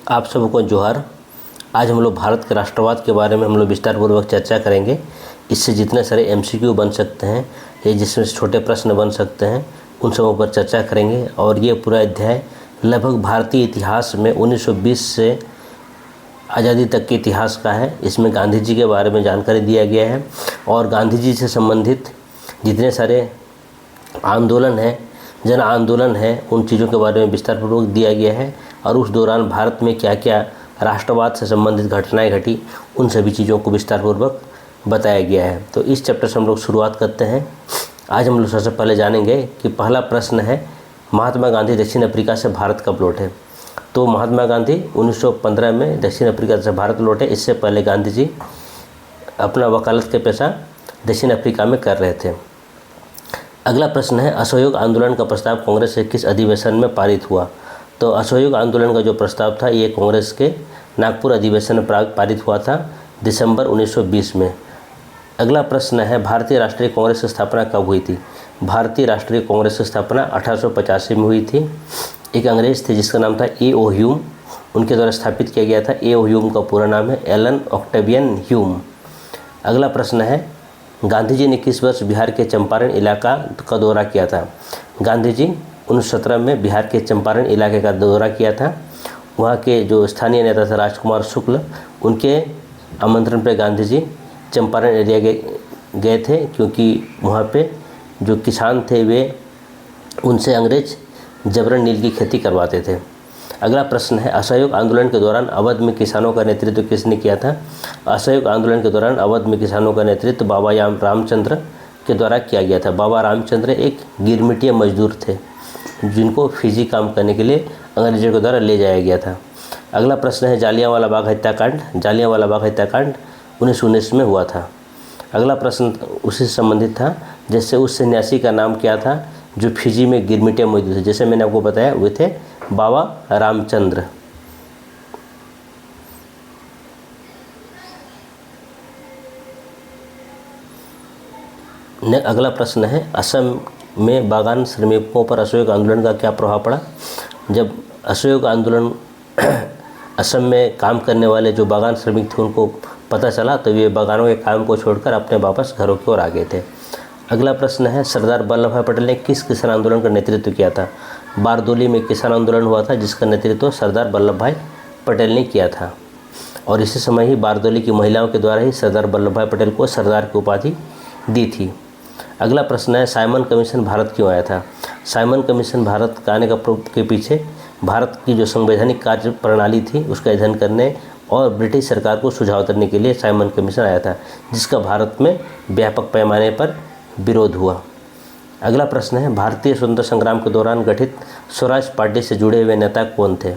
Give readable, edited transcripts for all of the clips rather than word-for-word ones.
आप सबको जोहार। आज हम लोग भारत के राष्ट्रवाद के बारे में हम लोग विस्तारपूर्वक चर्चा करेंगे। इससे जितने सारे एमसीक्यू बन सकते हैं या जिसमें छोटे प्रश्न बन सकते हैं उन सबों पर चर्चा करेंगे। और ये पूरा अध्याय लगभग भारतीय इतिहास में 1920 से आज़ादी तक के इतिहास का है। इसमें गांधी जी के बारे में जानकारी दिया गया है और गांधी जी से संबंधित जितने सारे आंदोलन हैं, जन आंदोलन है, उन चीज़ों के बारे में विस्तारपूर्वक दिया गया है। और उस दौरान भारत में क्या क्या राष्ट्रवाद से संबंधित घटनाएं घटी, उन सभी चीज़ों को विस्तारपूर्वक बताया गया है। तो इस चैप्टर से हम लोग शुरुआत करते हैं। आज हम लोग सबसे पहले जानेंगे कि पहला प्रश्न है, महात्मा गांधी दक्षिण अफ्रीका से भारत कब लौटे। तो महात्मा गांधी 1915 में दक्षिण अफ्रीका से भारत लौटे। इससे पहले गांधी जी अपना वकालत के पेशा दक्षिण अफ्रीका में कर रहे थे। अगला प्रश्न है, असहयोग आंदोलन का प्रस्ताव कांग्रेस के किस अधिवेशन में पारित हुआ। तो असहयोग आंदोलन का जो प्रस्ताव था ये कांग्रेस के नागपुर अधिवेशन में पारित हुआ था दिसंबर 1920 में। अगला प्रश्न है, भारतीय राष्ट्रीय कांग्रेस की स्थापना कब हुई थी। भारतीय राष्ट्रीय कांग्रेस की स्थापना 1885 में हुई थी। एक अंग्रेज थे जिसका नाम था ए.ओ. ह्यूम, उनके द्वारा स्थापित किया गया था। ए.ओ. ह्यूम का पूरा नाम है एलन ऑक्टेवियन ह्यूम। अगला प्रश्न है, गांधी जी ने किस वर्ष बिहार के चंपारण इलाका का दौरा किया था। गांधी जी 1917 में बिहार के चंपारण इलाके का दौरा किया था। वहाँ के जो स्थानीय नेता थे राजकुमार शुक्ल, उनके आमंत्रण पर गांधी जी चंपारण एरिया गए थे, क्योंकि वहाँ पे जो किसान थे वे उनसे अंग्रेज जबरन नील की खेती करवाते थे। अगला प्रश्न है, असहयोग आंदोलन के दौरान अवध में किसानों का नेतृत्व किसने किया था। असहयोग आंदोलन के दौरान अवध में किसानों का नेतृत्व बाबा रामचंद्र के द्वारा किया गया था। बाबा रामचंद्र एक गिरमिटिया मजदूर थे जिनको फिजी काम करने के लिए अंग्रेजों के द्वारा ले जाया गया था। अगला प्रश्न है, जालियांवाला बाग हत्याकांड। जालियांवाला बाग हत्याकांड 1919 में हुआ था। अगला प्रश्न उसी से संबंधित था, जैसे उस सन्यासी का नाम क्या था जो फिजी में गिरमिटिया मौजूद थे। जैसे मैंने आपको बताया वे थे बाबा रामचंद्र। अगला प्रश्न है, असम में बागान श्रमिकों पर असहयोग आंदोलन का क्या प्रभाव पड़ा। जब असहयोग आंदोलन असम में काम करने वाले जो बागान श्रमिक थे उनको पता चला तो वे बागानों के काम को छोड़कर अपने वापस घरों की ओर आ गए थे। अगला प्रश्न है, सरदार वल्लभ भाई पटेल ने किस किसान आंदोलन का नेतृत्व किया था। बारदोली में किसान आंदोलन हुआ था जिसका नेतृत्व सरदार वल्लभ भाई पटेल ने किया था। और इसी समय ही बारदोली की महिलाओं के द्वारा ही सरदार वल्लभ भाई पटेल को सरदार की उपाधि दी थी। अगला प्रश्न है, साइमन कमीशन भारत क्यों आया था। साइमन कमीशन भारत का आने के पीछे भारत की जो संवैधानिक कार्य प्रणाली थी उसका अध्ययन करने और ब्रिटिश सरकार को सुझाव देने के लिए साइमन कमीशन आया था, जिसका भारत में व्यापक पैमाने पर विरोध हुआ। अगला प्रश्न है, भारतीय स्वतंत्रता संग्राम के दौरान गठित स्वराज पार्टी से जुड़े हुए नेता कौन थे।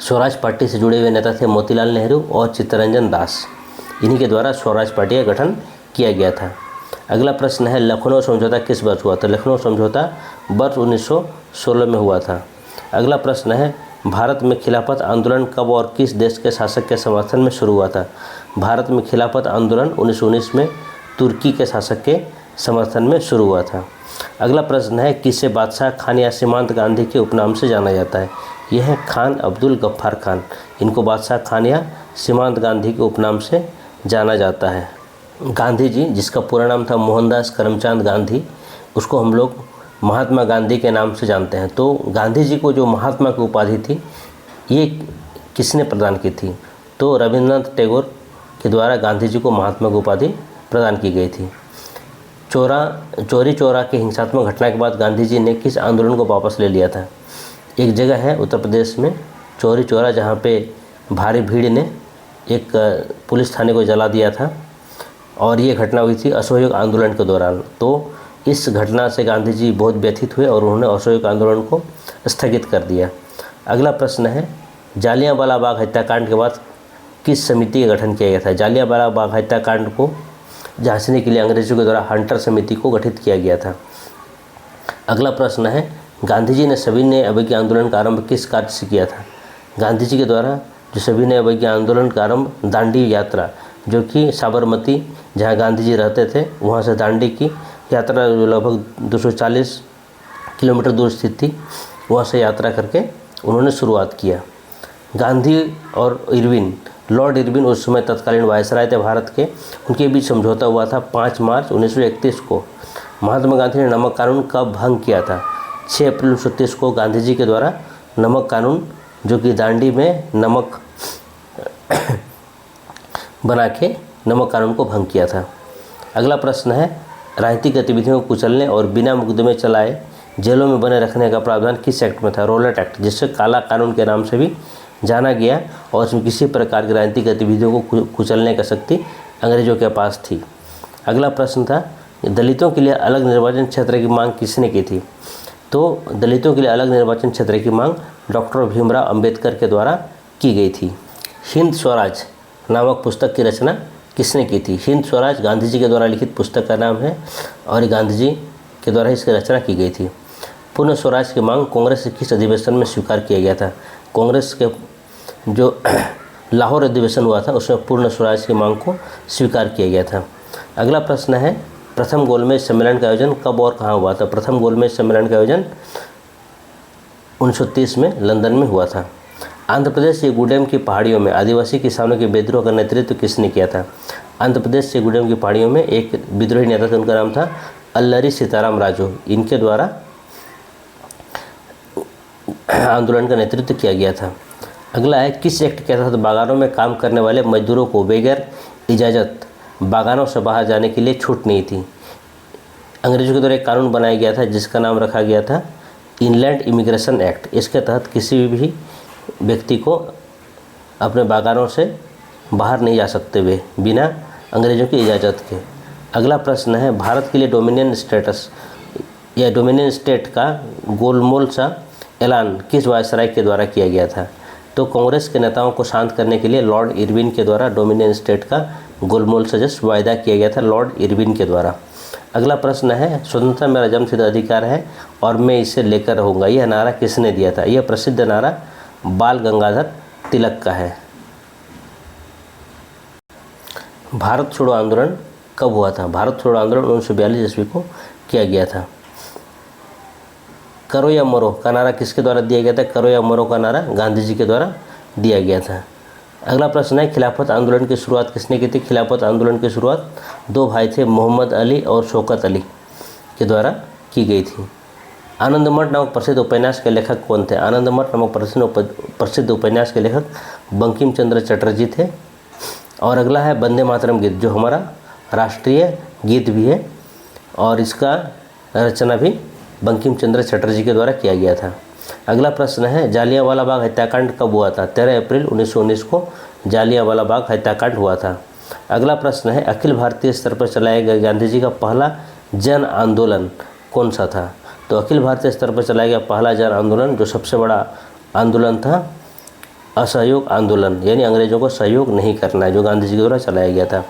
स्वराज पार्टी से जुड़े हुए नेता थे मोतीलाल नेहरू और चित्तरंजन दास। इन्हीं के द्वारा स्वराज पार्टी का गठन किया गया था। अगला प्रश्न है, लखनऊ समझौता किस वर्ष हुआ था। लखनऊ समझौता वर्ष 1916 में हुआ था। अगला प्रश्न है, भारत में खिलाफत आंदोलन कब और किस देश के शासक के समर्थन में शुरू हुआ था। भारत में खिलाफत आंदोलन 1919 में तुर्की के शासक के समर्थन में शुरू हुआ था। अगला प्रश्न है, किसे बादशाह खान या सीमांत गांधी के उपनाम से जाना जाता है। यह है खान अब्दुल गफ्फार खान। इनको बादशाह खान या सीमांत गांधी के उपनाम से जाना जाता है। गांधी जी, जिसका पूरा नाम था मोहनदास करमचंद गांधी, उसको हम लोग महात्मा गांधी के नाम से जानते हैं। तो गांधी जी को जो महात्मा की उपाधि थी ये किसने प्रदान की थी। तो रविंद्रनाथ टैगोर के द्वारा गांधी जी को महात्मा की उपाधि प्रदान की गई थी। चौरी चौरा के हिंसात्मक घटना के बाद गांधी जी ने किस आंदोलन को वापस ले लिया था। एक जगह है उत्तर प्रदेश में चौरी चौरा, जहाँ पे भारी भीड़ ने एक पुलिस थाने को जला दिया था और ये घटना हुई थी असहयोग आंदोलन के दौरान। तो इस घटना से गांधी जी बहुत व्यथित हुए और उन्होंने असहयोग आंदोलन को स्थगित कर दिया। अगला प्रश्न है, जालियांवाला बाग हत्याकांड के बाद किस समिति का गठन किया गया था। जालियांवाला बाग हत्याकांड को जांचने के लिए अंग्रेजों के द्वारा हंटर समिति को गठित किया गया था। अगला प्रश्न है, गांधी जी ने सविनय अवज्ञा आंदोलन का आरंभ किस कार्य से किया था। गांधी जी के द्वारा जो सविनय अवज्ञा आंदोलन का आरंभ दांडी यात्रा, जो कि साबरमती जहाँ गांधी जी रहते थे वहाँ से दांडी की यात्रा जो लगभग 240 किलोमीटर दूर स्थित थी, वहाँ से यात्रा करके उन्होंने शुरुआत किया। गांधी और इरविन, लॉर्ड इरविन उस समय तत्कालीन वायसराय थे भारत के, उनके बीच समझौता हुआ था 5 मार्च 1931 को। महात्मा गांधी ने नमक कानून कब भंग किया था? 6 अप्रैल 1930 को गांधी जी के द्वारा नमक कानून, जो कि दांडी में नमक बना के नमक कानून को भंग किया था। अगला प्रश्न है, राजनीतिक गतिविधियों को कुचलने और बिना मुकदमे चलाए जेलों में बने रखने का प्रावधान किस एक्ट में था? रॉलेट एक्ट, जिससे काला कानून के नाम से भी जाना गया, और इसमें किसी प्रकार की राजनीतिक गतिविधियों को कुचलने का शक्ति अंग्रेजों के पास थी। अगला प्रश्न था, दलितों के लिए अलग निर्वाचन क्षेत्र की मांग किसने की थी? तो दलितों के लिए अलग निर्वाचन क्षेत्र की मांग डॉक्टर भीमराव अंबेडकर के द्वारा की गई थी। हिंद स्वराज नामक पुस्तक की रचना किसने की थी? हिंद स्वराज गांधी जी के द्वारा लिखित पुस्तक का नाम है, और ये गांधी जी के द्वारा इसकी रचना की गई थी। पूर्ण स्वराज की मांग कांग्रेस के किस अधिवेशन में स्वीकार किया गया था? कांग्रेस के जो लाहौर अधिवेशन हुआ था उसमें पूर्ण स्वराज की मांग को स्वीकार किया गया था। अगला प्रश्न है, प्रथम गोलमेज सम्मेलन का आयोजन कब और कहाँ हुआ था? प्रथम गोलमेज सम्मेलन का आयोजन 1930 में लंदन में हुआ था। आंध्र प्रदेश के गुडेम की पहाड़ियों में आदिवासी किसानों के विद्रोह का नेतृत्व किसने किया था? आंध्र प्रदेश के गुडेम की पहाड़ियों में एक विद्रोही नेता था, उनका नाम था अल्लरी सीताराम राजू। इनके द्वारा आंदोलन का नेतृत्व किया गया था। अगला है, किस एक्ट के तहत बागानों में काम करने वाले मजदूरों को बगैर इजाज़त बागानों से बाहर जाने के लिए छूट नहीं थी? अंग्रेजों के द्वारा एक कानून बनाया गया था जिसका नाम रखा गया था इनलैंड इमिग्रेशन एक्ट। इसके तहत किसी भी व्यक्ति को अपने बागानों से बाहर नहीं जा सकते वे बिना अंग्रेजों की इजाज़त के। अगला प्रश्न है, भारत के लिए डोमिनियन स्टेटस या डोमिनियन स्टेट का गोलमोल सा ऐलान किस वायसराय के द्वारा किया गया था? तो कांग्रेस के नेताओं को शांत करने के लिए लॉर्ड इरविन के द्वारा डोमिनियन स्टेट का गोलमोल सजस वायदा किया गया था, लॉर्ड इरविन के द्वारा। अगला प्रश्न है, स्वतंत्रता मेरा जन्मसिद्ध अधिकार है और मैं इसे लेकर रहूँगा, यह नारा किसने दिया था? यह प्रसिद्ध नारा बाल गंगाधर तिलक का है। भारत छोड़ो आंदोलन कब हुआ था? भारत छोड़ो आंदोलन 1942 ईस्वी को किया गया था। करो या मरो का नारा किसके द्वारा दिया गया था? करो या मरो का नारा गांधी जी के द्वारा दिया गया था। अगला प्रश्न है, खिलाफत आंदोलन की शुरुआत किसने की थी? खिलाफत आंदोलन की शुरुआत 2 भाई थे, मोहम्मद अली और शौकत अली के द्वारा की गई थी। आनंदमठ नामक प्रसिद्ध उपन्यास के लेखक कौन थे? आनंदमठ नामक प्रसिद्ध उपन्यास के लेखक बंकिम चंद्र चटर्जी थे। और अगला है, वंदे मातरम गीत, जो हमारा राष्ट्रीय गीत भी है और इसका रचना भी बंकिम चंद्र चटर्जी के द्वारा किया गया था। अगला प्रश्न है, जालियांवाला बाग हत्याकांड कब हुआ था? 13 अप्रैल 1919 को जालियांवाला बाग हत्याकांड हुआ था। अगला प्रश्न है, अखिल भारतीय स्तर पर चलाए गए गांधी जी का पहला जन आंदोलन कौन सा था? तो अखिल भारतीय स्तर पर चलाया गया पहला जन आंदोलन, जो सबसे बड़ा आंदोलन था, असहयोग आंदोलन, यानी अंग्रेजों को सहयोग नहीं करना है, जो गांधी जी के द्वारा चलाया गया था।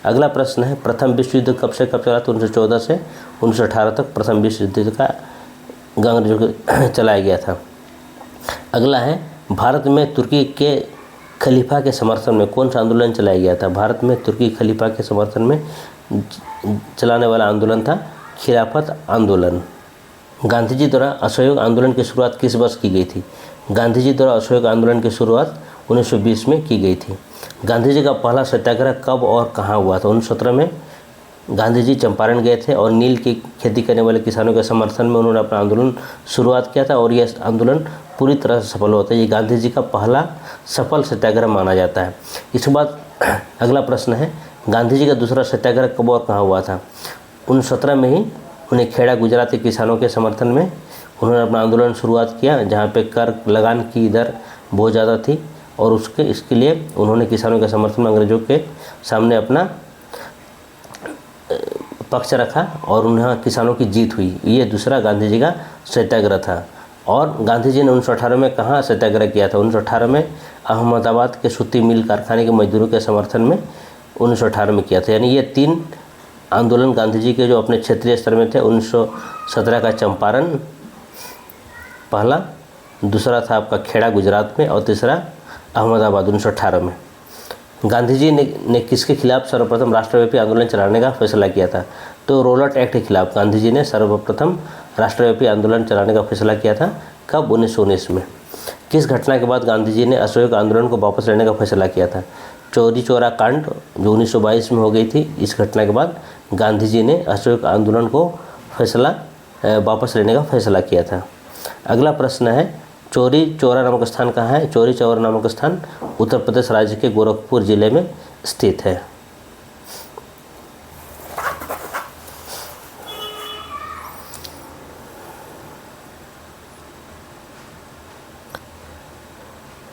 अगला प्रश्न है, प्रथम विश्व युद्ध कब से कब चला? तो 1914 से 1918 तक प्रथम विश्व युद्ध का अंग्रेजों को चलाया गया था। अगला है, भारत में तुर्की के खलीफा के समर्थन में कौन सा आंदोलन चलाया गया था? भारत में तुर्की खलीफा के समर्थन में चलाने वाला आंदोलन था खिलाफत आंदोलन। गांधी जी द्वारा असहयोग आंदोलन की शुरुआत किस वर्ष की गई थी? गांधी जी द्वारा असहयोग आंदोलन की शुरुआत 1920 में की गई थी। गांधी जी का पहला सत्याग्रह कब और कहाँ हुआ था? 1917 में गांधी जी चंपारण गए थे और नील की खेती करने वाले किसानों के समर्थन में उन्होंने अपना आंदोलन शुरुआत किया था और यह आंदोलन पूरी तरह से सफल होता है। ये गांधी जी का पहला सफल सत्याग्रह माना जाता है। इसके बाद अगला प्रश्न है, गांधी जी का दूसरा सत्याग्रह कब और कहाँ हुआ था? 1917 में ही उन्हें खेड़ा गुजरात के किसानों के समर्थन में उन्होंने अपना आंदोलन शुरुआत किया, जहाँ पे कर लगान की दर बहुत ज़्यादा थी और इसके लिए उन्होंने किसानों के समर्थन में अंग्रेजों के सामने अपना पक्ष रखा और उन्हें किसानों की जीत हुई। ये दूसरा गांधी जी का सत्याग्रह था। और गांधी जी ने 1918 में कहाँ सत्याग्रह किया था? 1918 में अहमदाबाद के सूती मिल कारखाने के मजदूरों के समर्थन में 1918 में किया था। यानी ये 3 आंदोलन गांधी जी के जो अपने क्षेत्रीय स्तर में थे। 1917 का चंपारण पहला, दूसरा था आपका खेड़ा गुजरात में और तीसरा अहमदाबाद 1918 में। गांधी जी ने किसके खिलाफ सर्वप्रथम राष्ट्रव्यापी आंदोलन चलाने का फैसला किया था? तो रॉलेट एक्ट के खिलाफ गांधी जी ने सर्वप्रथम राष्ट्रव्यापी आंदोलन चलाने का फैसला किया था। कब? 1919 में। किस घटना के बाद गांधी जी ने असहयोग आंदोलन को वापस लेने का फैसला किया था? चौरी चौरा कांड जो 1922 में हो गई थी, इस घटना के बाद गांधी जी ने असहयोग आंदोलन को वापस लेने का फैसला किया था। अगला प्रश्न है, चौरी चौरा नामक स्थान कहाँ है? चौरी चौरा नामक स्थान उत्तर प्रदेश राज्य के गोरखपुर जिले में स्थित है।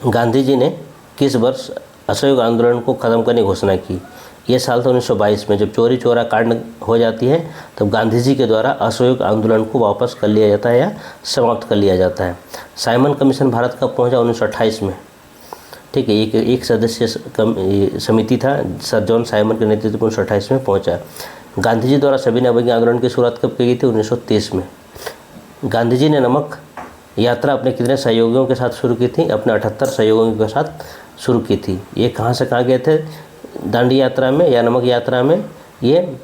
गांधी जी ने किस वर्ष असहयोग आंदोलन को ख़त्म करने की घोषणा की? ये साल था 1922 में। जब चौरी चौरा कांड हो जाती है तब गांधी जी के द्वारा असहयोग आंदोलन को वापस कर लिया जाता है या समाप्त कर लिया जाता है। साइमन कमीशन भारत कब पहुंचा? 1928 में। ठीक है, एक सदस्य समिति था, सर जॉन साइमन के नेतृत्व में 1928 में पहुंचा। गांधी जी द्वारा सविनय अवज्ञा आंदोलन की शुरुआत कब की गई थी? 1930 में। गांधी जी ने नमक यात्रा अपने कितने सहयोगियों के साथ शुरू की थी? अपने 78 सहयोगियों के साथ शुरू की थी। ये कहाँ से कहाँ गए थे दांडी यात्रा में या नमक यात्रा में? ये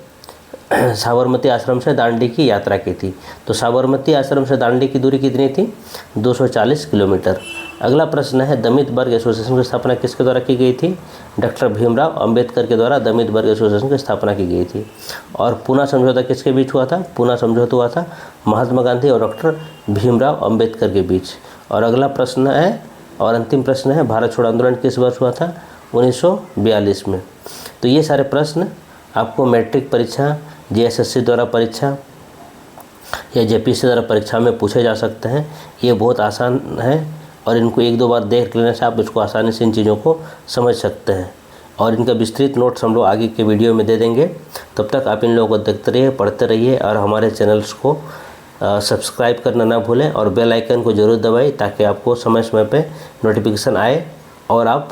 साबरमती आश्रम से दांडी की यात्रा की थी। तो साबरमती आश्रम से दांडी की दूरी कितनी थी? 240 किलोमीटर। अगला प्रश्न है, दलित वर्ग एसोसिएशन की स्थापना किसके द्वारा की गई थी? डॉक्टर भीमराव अंबेडकर के द्वारा दलित वर्ग एसोसिएशन की स्थापना की गई थी। और पूना समझौता किसके बीच हुआ था? पूना समझौता हुआ था महात्मा गांधी और डॉक्टर भीमराव अंबेडकर के बीच। और अगला प्रश्न है और अंतिम प्रश्न है, भारत छोड़ो आंदोलन किस वर्ष हुआ था? 1942 में। तो ये सारे प्रश्न आपको मैट्रिक परीक्षा, JSSC द्वारा परीक्षा या JPSC द्वारा परीक्षा में पूछे जा सकते हैं। ये बहुत आसान है और इनको एक दो बार देख लेने से आप इसको आसानी से इन चीज़ों को समझ सकते हैं। और इनका विस्तृत नोट्स हम लोग आगे के वीडियो में दे देंगे। तब तक आप इन लोगों को देखते रहिए, पढ़ते रहिए और हमारे चैनल्स को सब्सक्राइब करना ना भूलें और बेल आइकन को ज़रूर दबाएं ताकि आपको समय समय पे नोटिफिकेशन आए और आप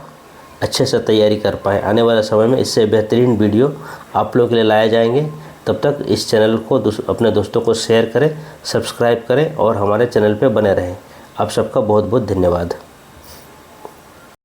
अच्छे से तैयारी कर पाएँ। आने वाले समय में इससे बेहतरीन वीडियो आप लोगों के लिए लाए जाएंगे। तब तक इस चैनल को अपने दोस्तों को शेयर करें, सब्सक्राइब करें और हमारे चैनल पे बने रहें। आप सबका बहुत बहुत धन्यवाद।